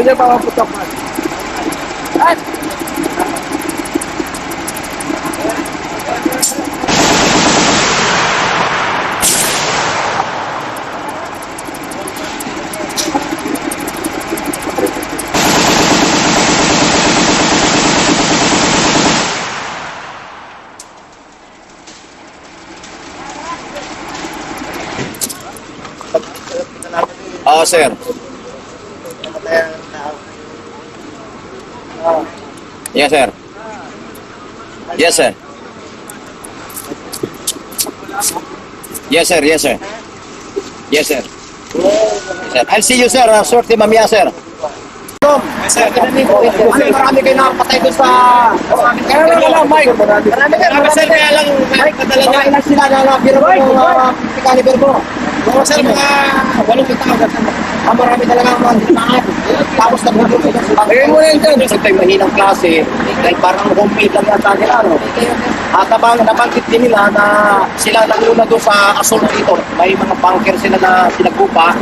niya makaputok man. At! Oo, sir. Yes, sir. Yes, sir. Yes, sir. Yes, sir. Yes, sir. Sir, I'll see you, sir. Sorte mamaya, sir. Sir, marami kayo nakapatay doon sa... Kaya lang, Mike. Marami sir, kaya lang, Mike, padala niya. Ilan sila na nabiro mo yung caliber mo. Oo, sir, mga 8,000. Marami talaga ang mga dinaan. Tapos nag-video sila sa bagay. Kaya mo na yun dyan. Kasi tayo mahinang klase, dahil parang complete lang yata nila, no? At nabanggit din nila na sila nanguna doon sa assault dito. May mga bunker sila na pinagbupa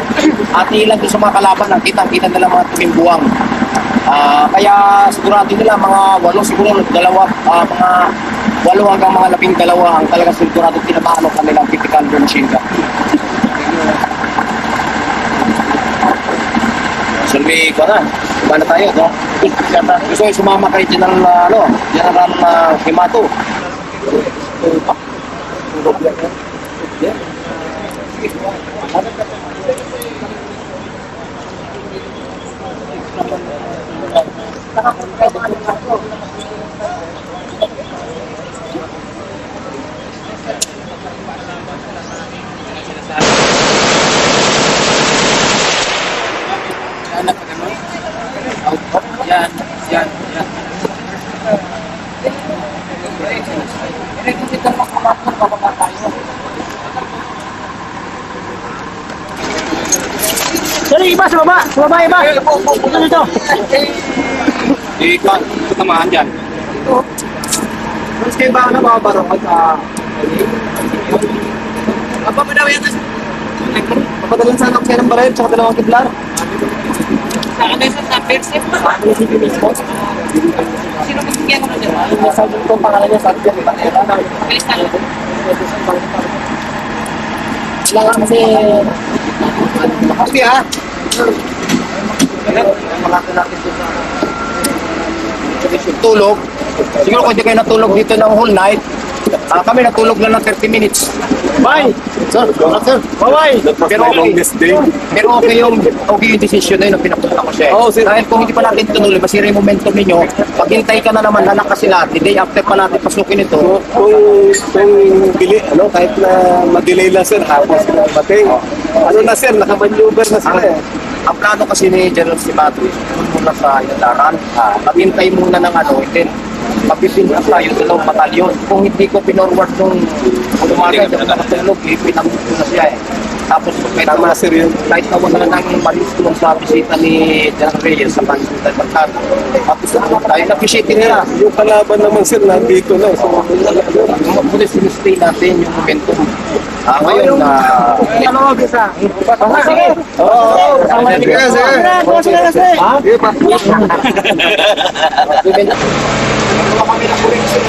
at ilan doon sa mga kalaban na kitang-kita nila mga tumimbuwang. Kaya sigurado nila mga 8 siguro, mga 8 hanggang mga 12 ang talagang sigurado tinamaan ng kanilang typical machine gun. Sulmi ko na. Iba na tayo, no? Gusto yung sumama kay General, General Himato. Yan. Sorry, iba sa baba. Sa baba, iba. Ito dito. Ikaw, tamahan dyan. Mas kayo ba ano, mga barong? Apa ba daw yan? Papadalan sana ako ng baril, tsaka 2 kidlar. Sa ano yung sa Pepsi? Sino magbigyan ko na dyan? Yung sergeant ko, pangalan niya, sergeant. Bilis na lang. Wala nga kasi... Makapi ha? Malaki natin ito sa... Tulog. Siguro kung hindi kayo natulog dito ng whole night, kami natulog lang ng 30 minutes. Bye! Sir, sir. Bye-bye! Pero okay yung decision na yun ang pinapunta ko siya. Oo, sir. Dahil kung hindi pa natin tuloy, masira yung momentum ninyo, paghintay ka na naman, lalakas sila. The day after pa natin pasukin ito. Kahit na ma-delay lang sir, hapon sila matay. Ano na sir, nakamaneuver na sila eh. Ang plano kasi ni General Simato, sunod muna sa Iladaran, maghintay muna ng then magpipintas tayo sa batalyon. Kung hindi ko pinorward nung umaga, nakatulog, pinamit ko na siya eh. Tapos Tama sir yun. kahit na wala nang malis tulong sa bisita ni General Reyes sa Pangasinan Mercado. Tapos tayo na-appreciate nila. Yung kalaban naman sir, nandito na. So, Muna sinustay natin yung momentum. Ngayon na... Ano mo, bisa? Sige! Oo! Sige, sige! Sige pa! Kami na po rin sila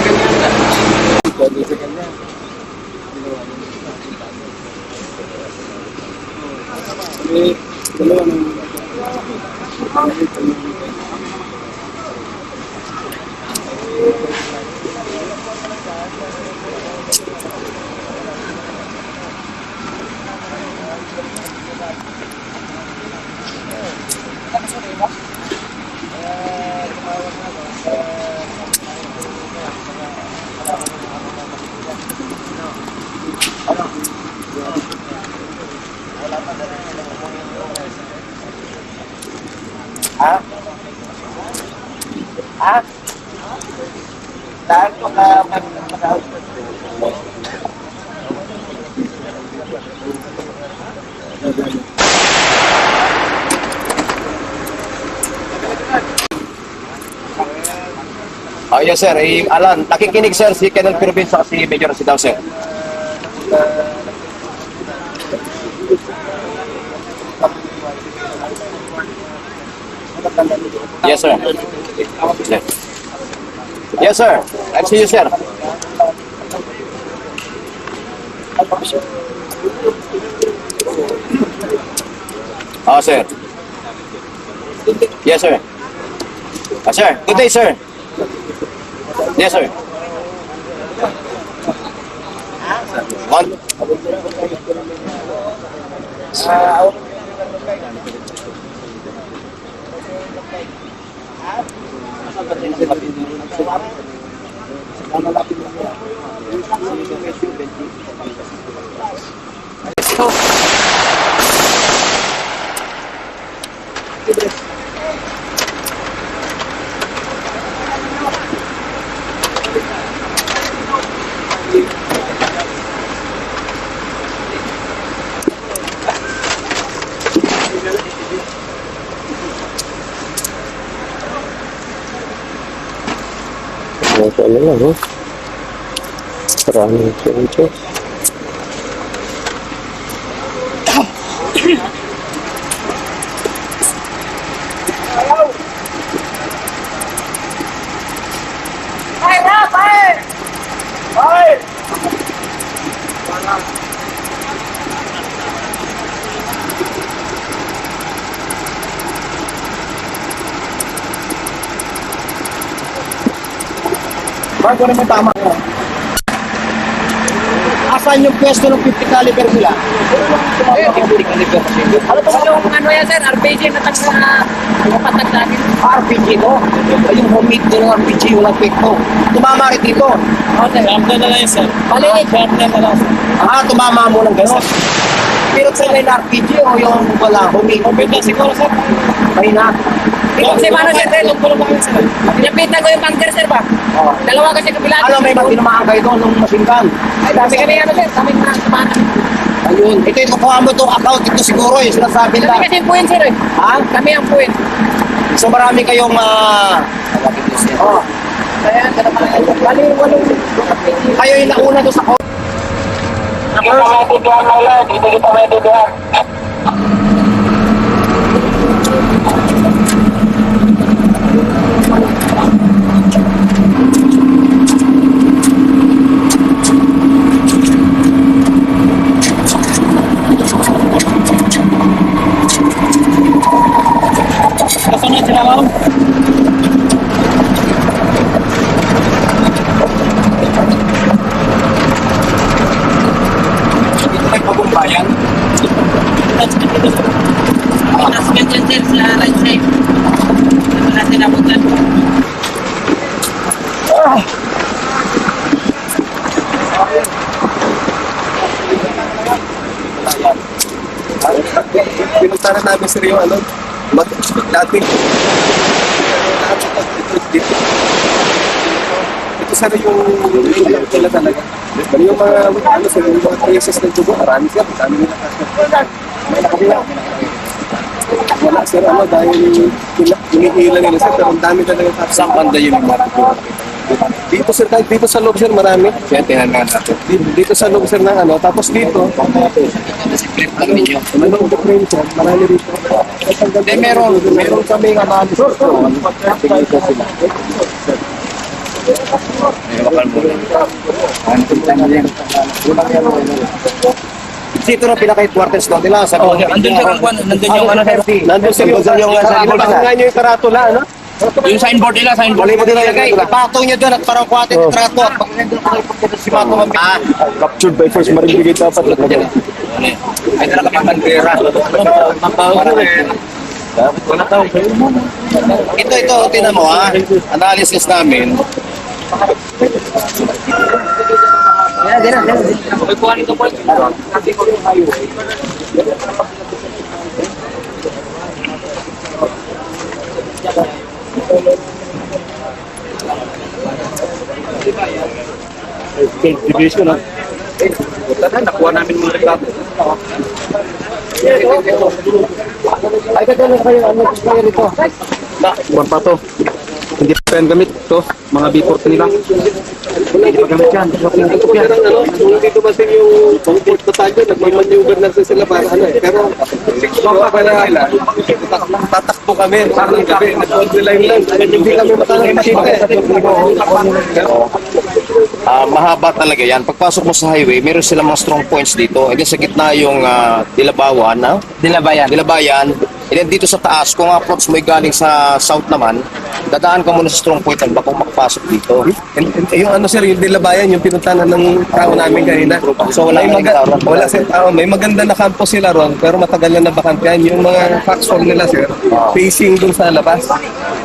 Dahil ko na yes sir, Alan, nakikinig sir si Colonel Pirvin sa si Major Sidaw sir. Yes, sir. Yes, sir. I'll see you, sir. Oh, sir. Yes, sir. Sir. Good day, sir. Yes, sir. On. Ano lang, no? Maraming changes. Bago naman tama ko. Asan yung pwesto ng 50 caliber nila? 50 caliber. Ano po yung ano yan, sir? RPG na patag namin. RPG mo? Yung homemade ko ng RPG, walang fake mo. Tumama rin dito. Oo, sir. Ramda na lang yun, sir. Balik. Ramda na lang, sir. Tumama mo ng gano'n. Pero sa yung RPG o yung wala, homemade? Homemade na siguro, sir. May na. Kasi mano, sir, tulong ko lang sir. Pinapitan ko yung bunker, sir, ba? Oh. Dalawa kasi kabilaan. Alam, may tinamaan kayo doon nung masinkan. Ay, dami kami, ano, sir. Dami na tumaan. Ayun. Ito yung kukuha mo itong account. Ito siguro yung sinasabi Kami nila. kasi yung puwin, sir, eh. Ha? Kami ang puwin. So marami kayong oh. Kaya, bali, walong Kayo yung nauna doon sa kasunod sila, ma'am. Ito may pagumbayan. Announcement yan, sir, sa right side. Ito na sinabutan. Pinunta na namin sir yung ano, dating ito sana yung ilang nila talaga. Yung mga ano sir, yung mga cases ng dugo, marami sir, dami nila wala sir, ano, dahil hinihila nila sir, pero ang dami talaga. Saan banda yung mga Dito sir, kahit dito sa loob sir, marami. Kaya tinanong natin. Dito sa loob sir na ano, tapos dito, Clip lang ninyo. ano the frame sir, marami dito. Hindi, meron kaming analysis doon. Tingin ko sila. Dito na pinaka-quarters doon nila. Oh, andun sir ang kwan, nandun yung ano, sir. Nandun sir, yung nga nyo yung karatula, ano? Yung signboard nila, signboard. Mali mo din nilagay. Ipatong nyo doon at parang kuwatin ng trato. At pag nandun ko kayo si Mato Mami. Captured by force, maribigay dapat. Ay talaga kami bandera. Ito, tinan mo ha. Analysis namin. Okay, kuha nito po. Division, ha? Nakuha namin mga reklamo. Ay, kaya kayo, ano kayo rito? Buwan pa to. Hindi pa yan gamit ito, mga B40 nila. Hindi pa gamit yan. Hindi dumating yung pang-port batalyon, nagmamanyugan lang sila para ano eh. Pero, tatakbo kami, parang kami, nag-online lang. Hindi kami makakita eh. Mahaba talaga yan. Pagpasok mo sa highway, meron silang mga strong points dito. And then sa gitna yung Dilabawan, Dilabayan. And then dito sa taas, kung approach mo galing sa south naman, dadaan ka muna sa strong point bago makapasok dito. Yung ano sir, yung Dilabayan, yung pinuntahan ng tao namin kanina. So wala May tao ron. wala sir, may maganda na campus sila ron, pero matagal na nabakante yan. Yung mga faxon nila sir, facing dun sa labas.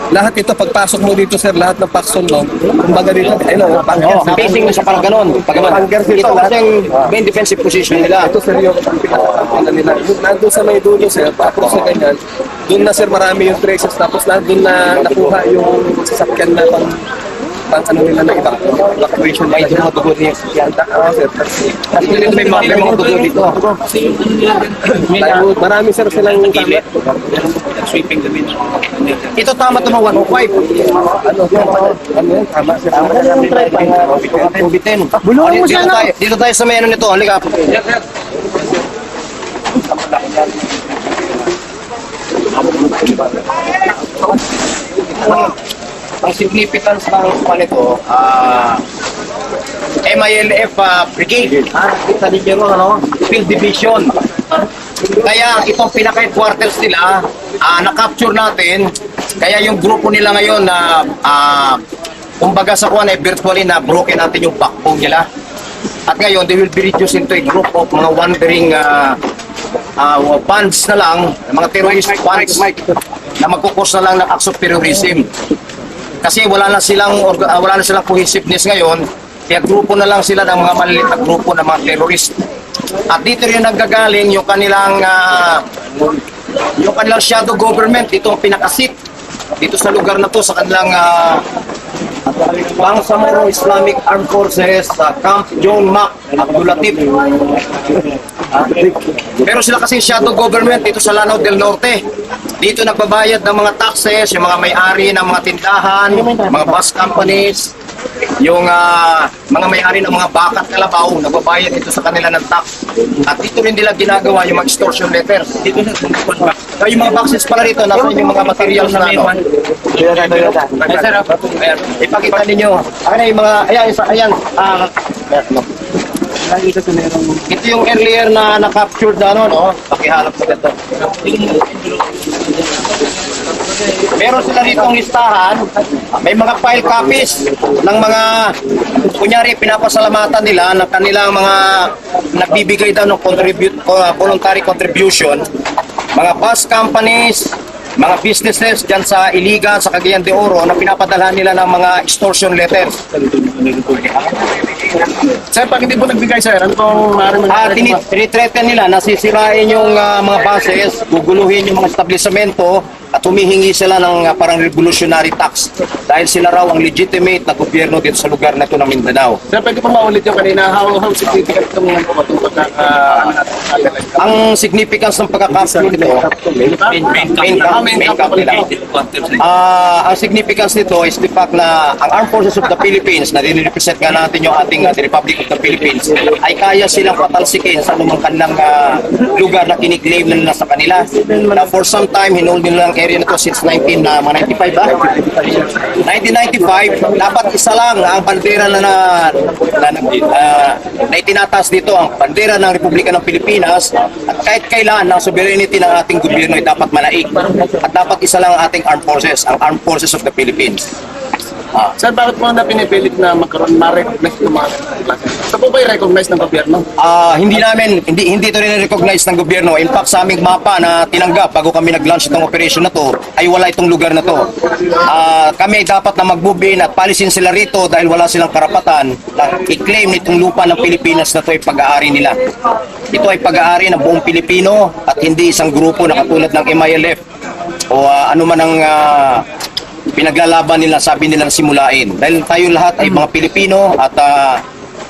Lahat ito, pagpasok mo dito sir, lahat ng faxon doon, kumbaga dito, ayun, Facing sa parang ganun. Hanggang dito, Ito lahat. kasi yung main defensive position nila. Ito sir yung pinaka nila. Yung nandun sa may dulo sir, pa-approach sa ganyan, doon na sir marami yung traces, tapos nandun na nakuha yung sasakyan na pang ano nila na evacuation May nila. mga dugo niya. Sir. May mga dugo dito. Marami sir silang tama. Sweeping the bin. Ito tama ito mga 105. Ano yan? Tama sir. Ubitin. Bulungan mo siya na. Dito tayo sa may ano nito. Halika. Ang significance ng nito, MILF Brigade. Kita ninyo ano? Field Division. Kaya itong pinaka-headquarters nila, na-capture natin. Kaya yung grupo nila ngayon na kumbaga sa kuwan ay virtually na broken natin yung backbone nila. At ngayon, they will be reduced into a group of mga wandering bands na lang, mga terrorist bands na magkukos na lang ng acts of terrorism. Kasi wala na silang cohesiveness ngayon, kaya grupo na lang sila ng mga maliliit na grupo ng mga terrorist. At dito rin nanggagaling yung kanilang shadow government, ito ang pinakasit dito sa lugar na to, sa kanilang Bangsamoro Islamic Armed Forces, Camp John Mac Abdul Latif. Pero sila kasing shadow government dito sa Lanao del Norte. Dito nagbabayad ng mga taxes, yung mga may-ari ng mga tindahan, mga bus companies, yung mga may-ari ng mga bakat kalabaw, nagbabayad dito sa kanila ng tax. At dito rin nila ginagawa yung mga extortion letters. Dito sa yung mga boxes pala rito, nasa yung mga materials na ano. Ayan, ipakita ninyo. Ayan yung mga, ayan. Ito yung earlier na na-captured na ano, no? Pakihalap sa ganito. Meron sila rito ang listahan. May mga file copies ng mga, kunyari, pinapasalamatan nila na kanilang mga nagbibigay daw ng voluntary contribution. Mga bus companies, mga businesses dyan sa Iligan, sa Cagayan de Oro na pinapadalhan nila ng mga extortion letters. Sir, pag hindi po nagbigay sir, ano pong maaaring Tinitreaten nila na sisirain yung mga bases, guguluhin yung mga establishmento at humihingi sila ng parang revolutionary tax dahil sila raw ang legitimate na gobyerno dito sa lugar na ito ng Mindanao. Sir, pwede po maulit yung kanina, how significant itong Ang significance ng pagkakapture nito, main camp nila. Ang significance nito is the fact na ang Armed Forces of the Philippines, na dinirepresent nga natin yung ating the Republic of the Philippines, ay kaya silang patalsikin sa anumang kanilang lugar na kiniklaim na nila sa kanila. Na for some time, hinold nila ang area na to since 1995 ba? 1995, dapat isa lang ang bandera na itinataas dito, ang bandera ng Republika ng Pilipinas, at kahit kailan ang sovereignty ng ating gobyerno ay dapat manaig. At dapat isa lang ang ating armed forces, ang Armed Forces of the Philippines. Sir, bakit po na pinipilit na magkaroon, ma-recognize itong mga klase? Ito po ba i-recognize ng gobyerno? Hindi ito rin recognize ng gobyerno. In fact, sa aming mapa na tinanggap bago kami nag-launch itong operation na to, ay wala itong lugar na to. Kami ay dapat na mag-move-in at palisin sila rito dahil wala silang karapatan na i-claim itong lupa ng Pilipinas na to ay pag-aari nila. Ito ay pag-aari ng buong Pilipino at hindi isang grupo na katulad ng MILF o ano man ang pinaglalaban nila, sabi nilang simulain. Dahil tayo lahat ay mga Pilipino at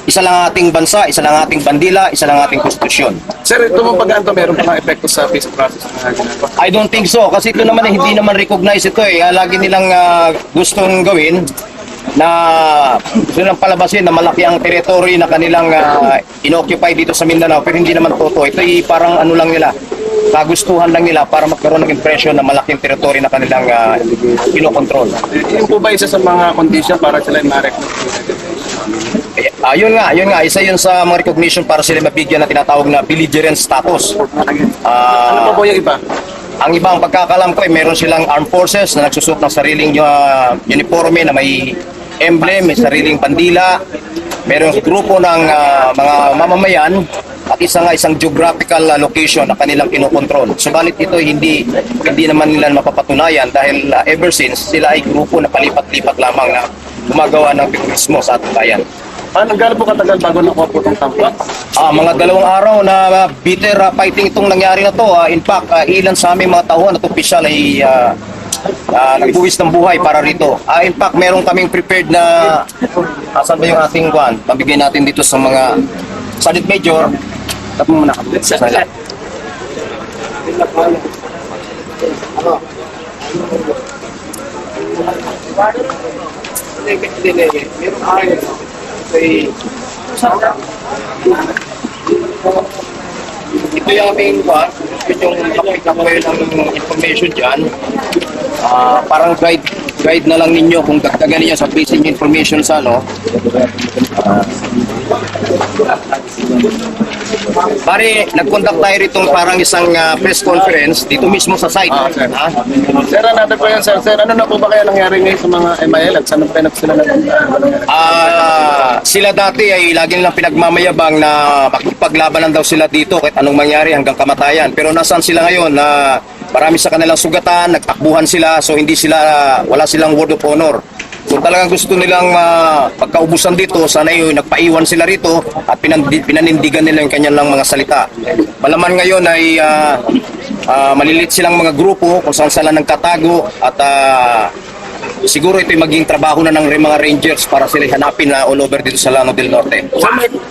isa lang ating bansa, isa lang ating bandila, isa lang ating konstitusyon. Sir, ito mong pag-aanto, meron pa nga epekto sa peace process na ginagawa. I don't think so kasi ito naman hindi naman recognize ito eh. Lagi nilang gustong gawin na gusto nilang palabasin na malaki ang territory na kanilang inoccupy dito sa Mindanao, pero hindi naman totoo. Ito ay parang ano lang nila, kagustuhan lang nila para magkaroon ng impression na malaking territory na kanilang kinokontrol. Yun po ba isa sa mga condition para sila ma-recognize? Yun nga, isa yun sa mga recognition para sila mabigyan na tinatawag na belligerent status. Ano po yung iba? Ang ibang pagkakalam ko ay meron silang armed forces na nagsusuot ng sariling uniforme na may emblem, may sariling bandila, merong grupo ng mga mamamayan at isang geographical location na kanilang kinokontrol. Subalit ito hindi naman nila mapapatunayan dahil ever since sila ay grupo na palipat-lipat lamang na gumagawa ng terorismo sa ating bayan. Gano'n po katagal bago nakuha po itong tampa? Mga 2 araw na bitter fighting itong nangyari na to. In fact, ilan sa aming mga tauhan at opisyal ay nagbuwis ng buhay para rito. In fact, meron kaming prepared na asan ba yung ating kwan? Pabigay natin dito sa mga Sergeant Major. Tapos muna kami. Ito yung aming yung kapit-kapit ng information dyan. Parang guide na lang ninyo kung dagdagan ninyo sa basic information sa ano. Pare, nag-conduct tayo rito parang isang press conference dito mismo sa site. Sir. Sir, natin po yan, sir. Sir, ano na po ba kaya nangyari ngayon sa mga MIL at saan pa sila Sila dati ay lagi nilang pinagmamayabang na makipaglabanan daw sila dito kahit anong mangyari hanggang kamatayan. Pero nasaan sila ngayon na marami sa kanilang sugatan, nagtakbuhan sila, so wala silang word of honor. Kung talagang gusto nilang pagkaubusan dito, sana yun, nagpaiwan sila rito at pinanindigan nila yung kanyang mga salita. Malaman ngayon ay malilit silang mga grupo kung saan sila nagtatago at siguro ito maging trabaho na ng mga Rangers para sila hanapin na all over dito sa Lanao del Norte.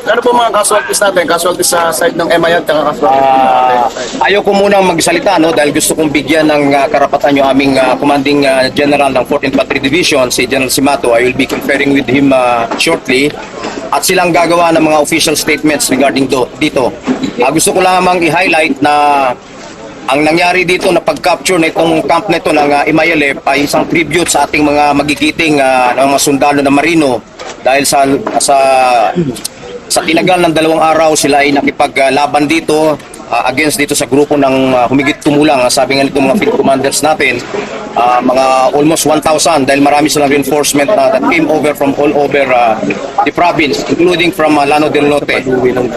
Ano po mga casualties natin? Casualties sa side ng MIL at casualties Ayaw ko munang magsalita dahil gusto kong bigyan ng karapatan yung aming commanding general ng 4th Infantry Division, si General Simato. I will be conferring with him shortly at silang gagawa ng mga official statements regarding dito. Gusto ko lamang i-highlight na ang nangyari dito na pag-capture na itong camp na ito ng MILF ay isang tribute sa ating mga magigiting mga sundalo na marino dahil sa tinagal ng 2 araw sila ay nakipaglaban dito against dito sa grupo ng humigit kumulang, sabi nga nito mga field commanders natin, mga almost 1,000 dahil marami silang reinforcement that came over from all over the province, including from Lanao del Norte. Gano'ng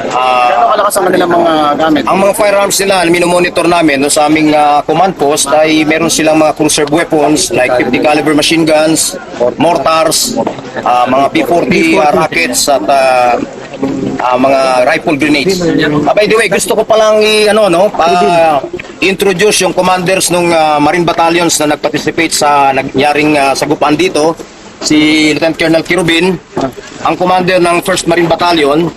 kalakas ang kanilang mga gamit? Ang mga firearms nila, minomonitor namin sa aming command post ay meron silang mga conserved weapons like 50 caliber machine guns, mortars, mga P40 rockets at mga rifle grenades. By the way, gusto ko palang introduce yung commanders ng Marine Battalions na nag-participate sa nangyaring sagupaan dito. Si Lieutenant Colonel Kirubin, ang commander ng 1st Marine Battalion.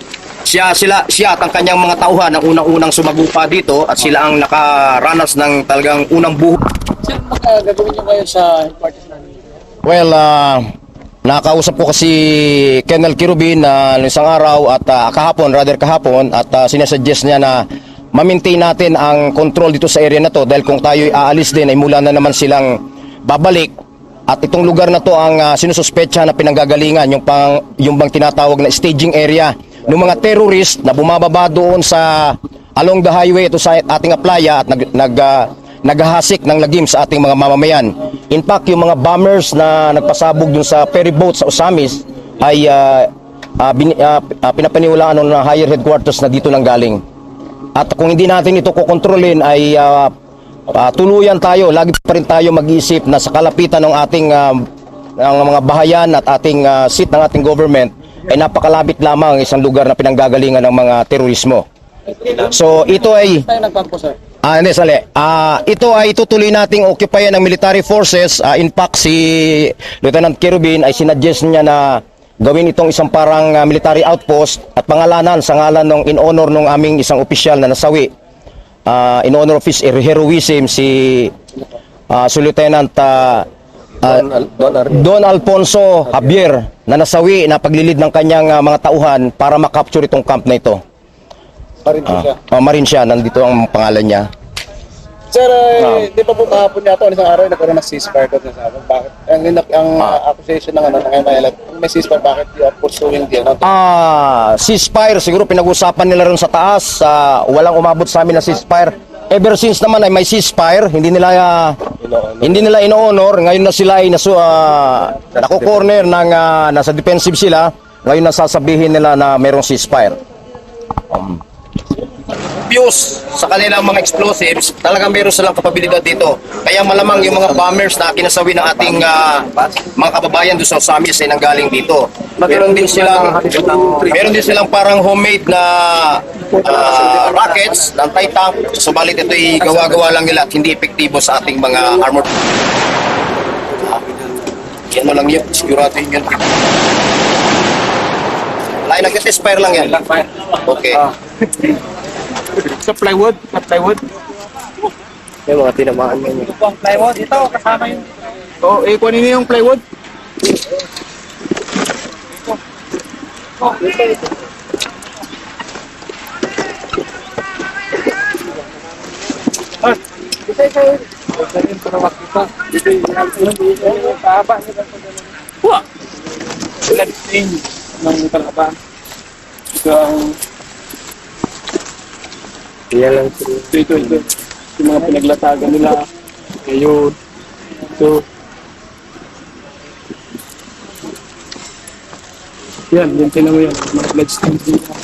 Siya at ang kanyang mga tauhan ang unang-unang sumagupa dito at sila ang nakaranas ng talagang unang buho. Sir, gagawin nyo ngayon sa headquarters namin? Well, nakausap ko kasi Colonel Kirubin isang araw at kahapon at sinasuggest niya na ma-maintain natin ang control dito sa area na to dahil kung tayo aalis din ay mula na naman silang babalik at itong lugar na to ang sinususpetsa na pinanggagalingan yung bang tinatawag na staging area ng mga terrorist na bumababa doon sa along the highway ito sa ating playa at naghahasik ng lagim sa ating mga mamamayan. In fact, yung mga bombers na nagpasabog dun sa ferry boat sa Osamis ay pinapaniwalaan ng higher headquarters na dito nang galing. At kung hindi natin ito kukontrolin ay tuluyan tayo, lagi pa rin tayo mag-iisip na sa kalapitan ng ating mga bahayan at ating seat ng ating government ay napakalapit lamang isang lugar na pinanggagalingan ng mga terorismo. So ito ay Tayo nagpampo, sir. ito ay itutuloy nating occupayan ng military forces. In fact, si Lieutenant Kirubin ay sinuggest niya na gawin itong isang parang military outpost at pangalanan sa ngalan ng in honor ng aming isang opisyal na nasawi. In honor of his heroism, si Lieutenant Don Alfonso Javier na nasawi na paglilid ng kanyang mga tauhan para makapture itong camp na ito. Marine siya, nandito ang pangalan niya. Sir, di ba po kahapon yata, isang araw, nagkaroon ng ceasefire doon sa amin. Bakit? Ang accusation ng MILF, may ceasefire, bakit you are pursuing the Ceasefire, siguro pinag-usapan nila ron sa taas. Walang umabot sa amin na ceasefire. Ever since naman ay may ceasefire, hindi nila ino-honor. Ngayon na sila ay nako-corner ng nasa defensive sila. Ngayon na sasabihin nila na mayroong ceasefire. Fuse sa kanilang mga explosives, talagang meron silang kapabilidad dito. Kaya malamang yung mga bombers na kinasawi ng ating mga kababayan doon sa Osamis ay nanggaling dito. Meron din silang parang homemade na rockets, ng anti-tank, subalit ito ay gawa-gawa lang nila at hindi epektibo sa ating mga armored. Yan mo lang yun, sigurado yun. Lain nag-expire lang yan. Okay. Sa plywood? Yung mga tinamaan niya. Plywood, ito, kasama yung... Kunin niyo yung plywood. Yan lang. Ito. Yung mga pinaglatagan nila. Ayun. Ito. Yan, tinan mo yan. Mga bloodstains nila.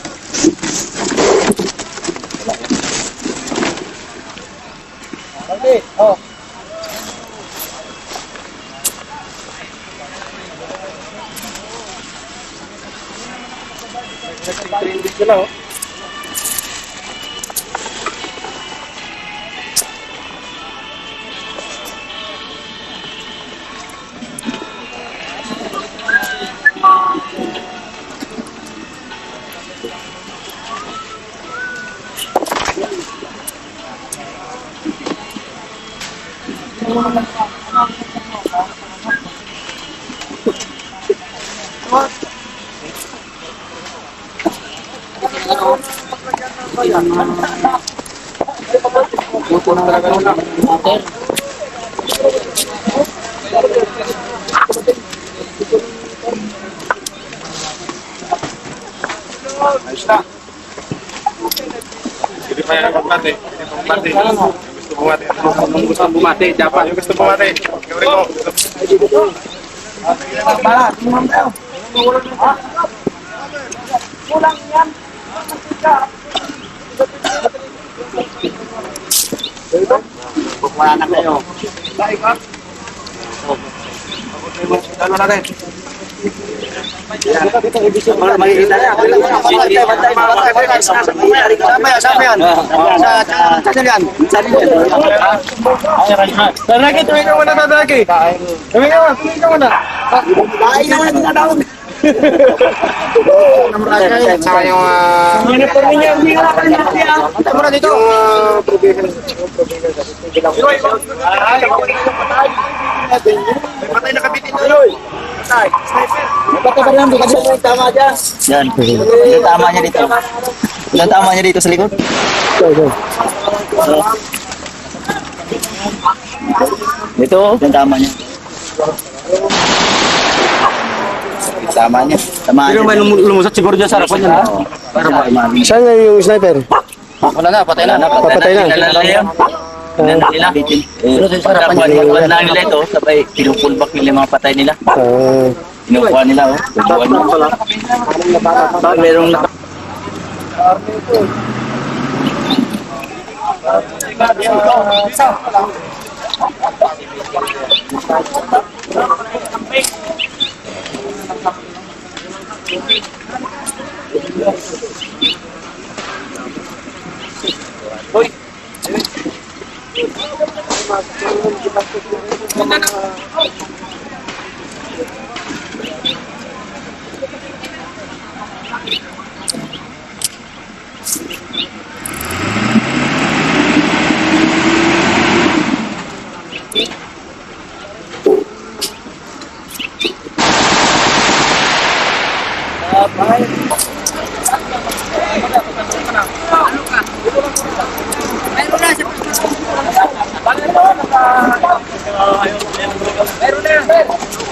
Hindi pa yan bumati. Gusto bumati. Dapat yung gusto bumati. Gawin mo. Wala na kayo. Ano natin? Sama yan. Tanagi, tumingin ka muna, Tanagi. Tumingin ka muna. Kain naman na tinatawag. Saka yung... Patay mo na dito. Patay na kapitin na yun. Patay pa rin, kasi tama dyan. Yan. Yung tama niya dito. Yung tama niya dito sa likod. Dito, yung tama niya. Tama niya. Tama niya. Pero may lumusot siguro dyan sa harapan niya. Para ba? Saan na yung sniper? Wala na, patay na. Papatay na. Nila. Para pagkakuha na nila ito, sabay pinupulbak nila yung mga patay nila. Kinukuha nila, oh. Kinukuha nila. Merong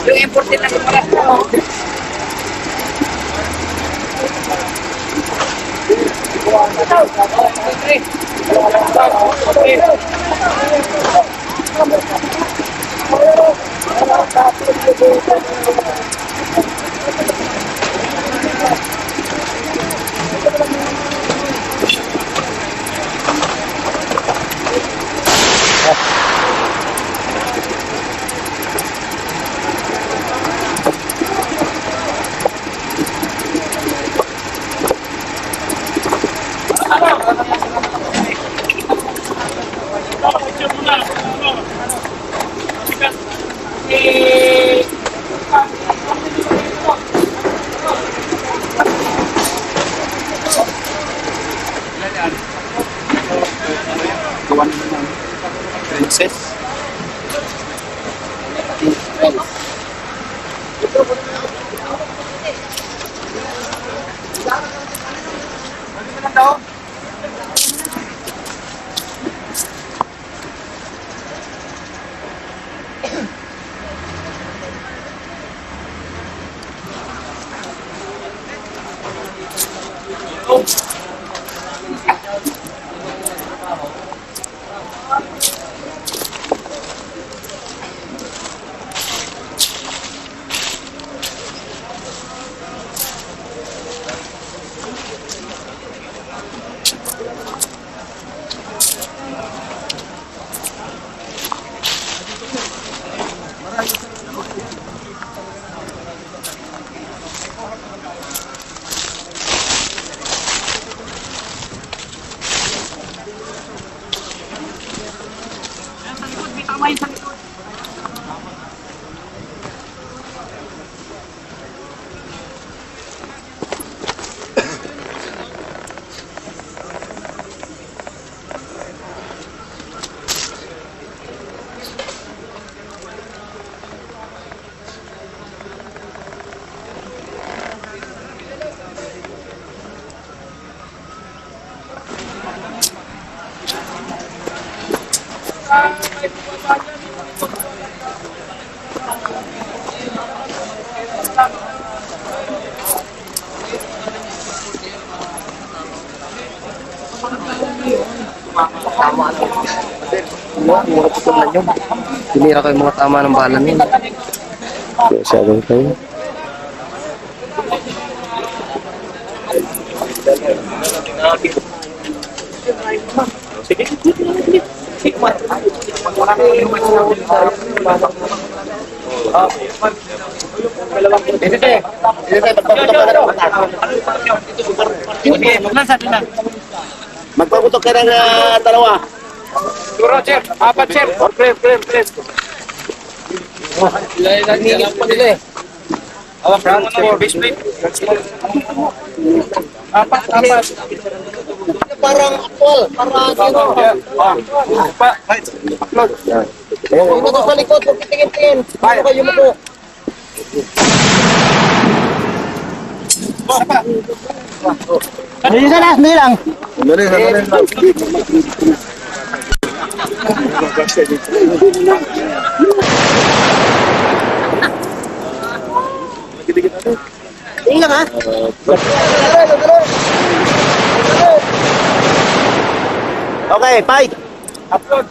Yung imported na pala. Princess. Mura putol na yun. Tinira ko yung mga tama ng bala niya. Kaya sabang kayo. Magpaputok ka ng dalawa. Siguro, sir. Apat, sir. Please. Nanginig pa nila eh. Awak lang mo na, base plate. Apat. Parang actual, parang sino. Upload. Yung motor sa likod, huwag kitingin-tingin. Paano kayo mo po? Sandali lang. Tingin lang ha. Okay, fight. Upload.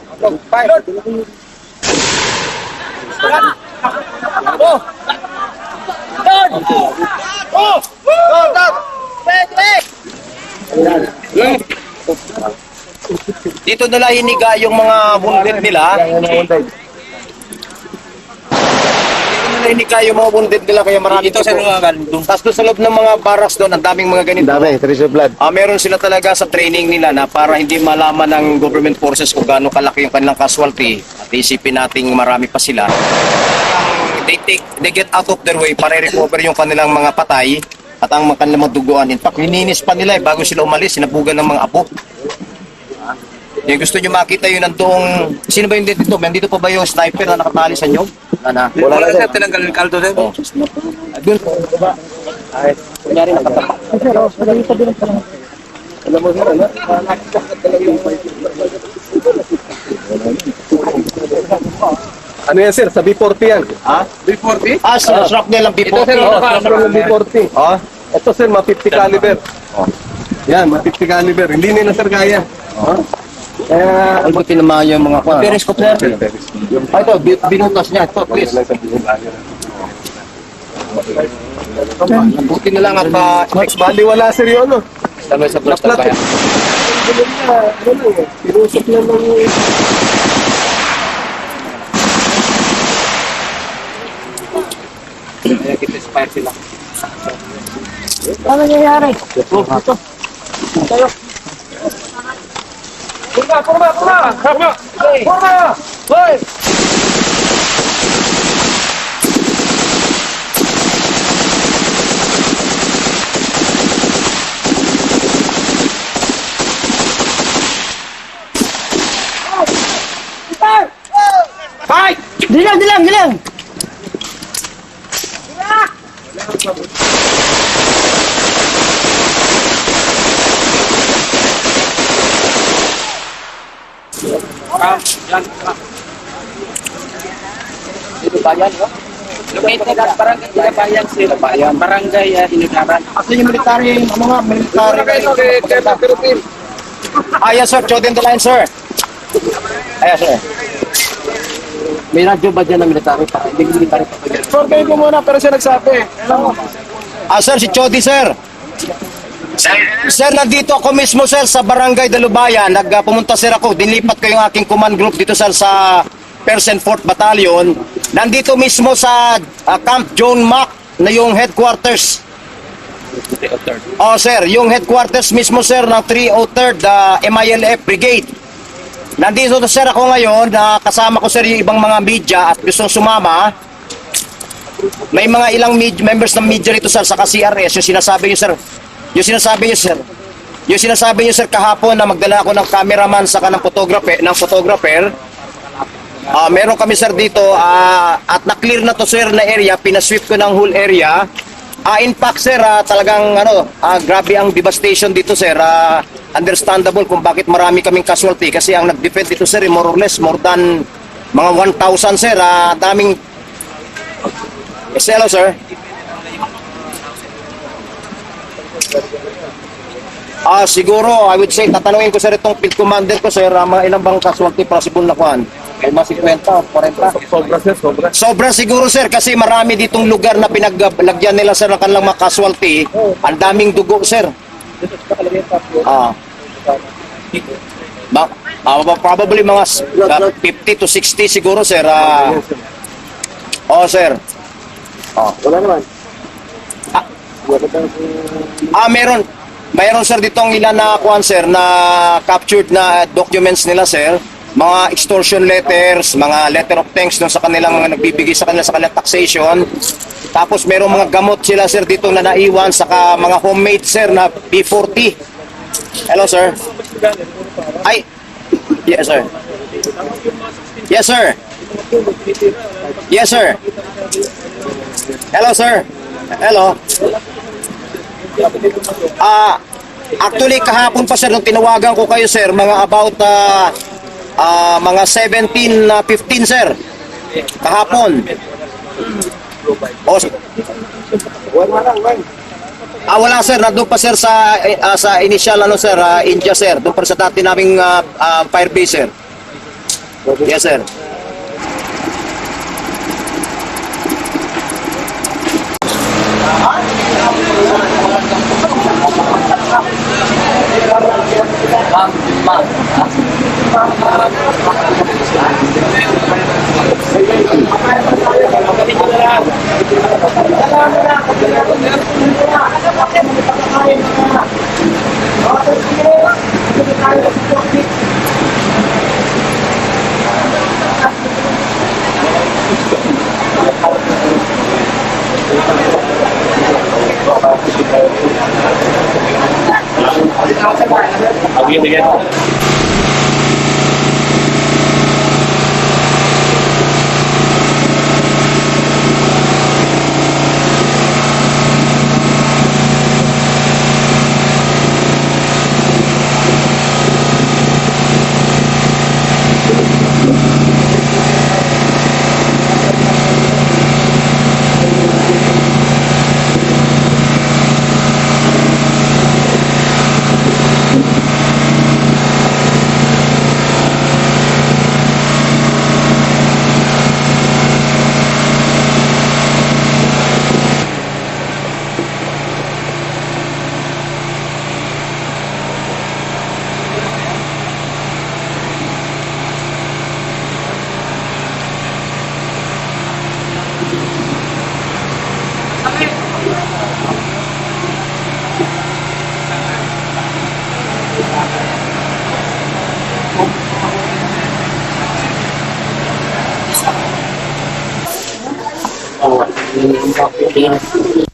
Dito nila hiniga yung mga wounded nila. Dito nila hiniga yung mga wounded nila kaya marami dito. Tapos doon sa loob ng mga barracks doon, ang daming mga ganito. Dami, trace of blood. Meron sila talaga sa training nila na para hindi malaman ng government forces kung gaano kalaki yung kanilang casualty at isipin nating marami pa sila. They get out of their way para i-recover yung kanilang mga patay at ang mga kanilang mga duguan. In fact, lininis pa nila bago sila umalis, sinabugan ng mga apo. Yung gusto nyo makita yun nandoong, sino ba yung dito? Nandito pa ba yung sniper na nakatali sa inyo? Wala na, sir. Tinanggal yung kaldo, sir. Doon po. Kunyari nakatapak. Alam mo sir, nakakatalag yung Ano yan, sir? Sa B40 yan. B40? Shrapnel ang Ito, B40. sir, ng B40. Ito, sir, ma-50 caliber. Yan, ma-50 caliber. Hindi nila, sir, kaya. Kaya, Ang buti naman yung mga kwan. Periscope, sir. Ito, binutas niya. Ito, please. Buti na lang at baliwala, sir, yun, no? sabay sa plus Naplat. kaya. Pinusok lang ng... Expire sila. Ano nangyayari? Dilang, dilang, dilang! Dito bayan, no? Located at Barangay Bayan, sir. Barangay Inunaran. Ako yung military, mga military. Yes, sir. Choden the line, sir. Yes, sir. May radyo ba dyan ng military pa? Hindi military pa. Survey ko muna, pero siya nagsabi. Sir, si Chody, sir. Sir, nandito ako mismo, sir, sa Barangay Dalubayan. Pumunta, sir, ako. Dinilipat ko yung aking command group dito, sir, sa Percent 4th Battalion. Nandito mismo sa Camp John Mack na yung headquarters. Sir, yung headquarters mismo, sir, ng 303rd MILF Brigade. Nandito, sir, ako ngayon. Kasama ko, sir, yung ibang mga media at gustong sumama. May mga ilang members ng media rito, sir, sa CRS. Yung sinasabi nyo, sir. Yung sinasabi nyo, sir, kahapon na magdala ako ng cameraman saka ng photographer. Meron kami, sir, dito at na-clear na to, sir, na area. Pinasweep ko ng whole area. In fact, sir, talagang grabe ang devastation dito, sir. Understandable kung bakit marami kaming casualty kasi ang nag-defend dito, sir, more or less more than mga 1,000, sir. Daming... Yes, hello, sir. Siguro, I would say, tatanungin ko, sir, itong field commander ko, sir, mga ilang bang casualty possible na kuhan? Ay mga 50 o 40? Sobra, sir, sobra. Sobra siguro, sir, kasi marami ditong lugar na pinaglagyan nila, sir, ng kanilang mga casualty. Ang daming dugo, sir. Probably mga 50 to 60 siguro, sir. Sir. Wala naman. Mayroon, sir, ditong ilan na kuhan, sir, na captured na documents nila, sir. Mga extortion letters, mga letter of thanks dun sa kanilang nagbibigay sa kanila sa kanilang taxation. Tapos mayroong mga gamot sila, sir, dito na naiwan, saka mga homemade, sir, na B40. Hello, sir. Yes, sir. Yes, sir. Yes, sir. Hello, sir. Hello. Actually, kahapon pa, sir, nung tinawagan ko kayo, sir, mga about mga 17:15, sir. Kahapon. Wala, sir. Nandun pa, sir, sa initial, sir, India, sir. Doon pa sa dati naming fire base, sir. Yes, sir. Tingin.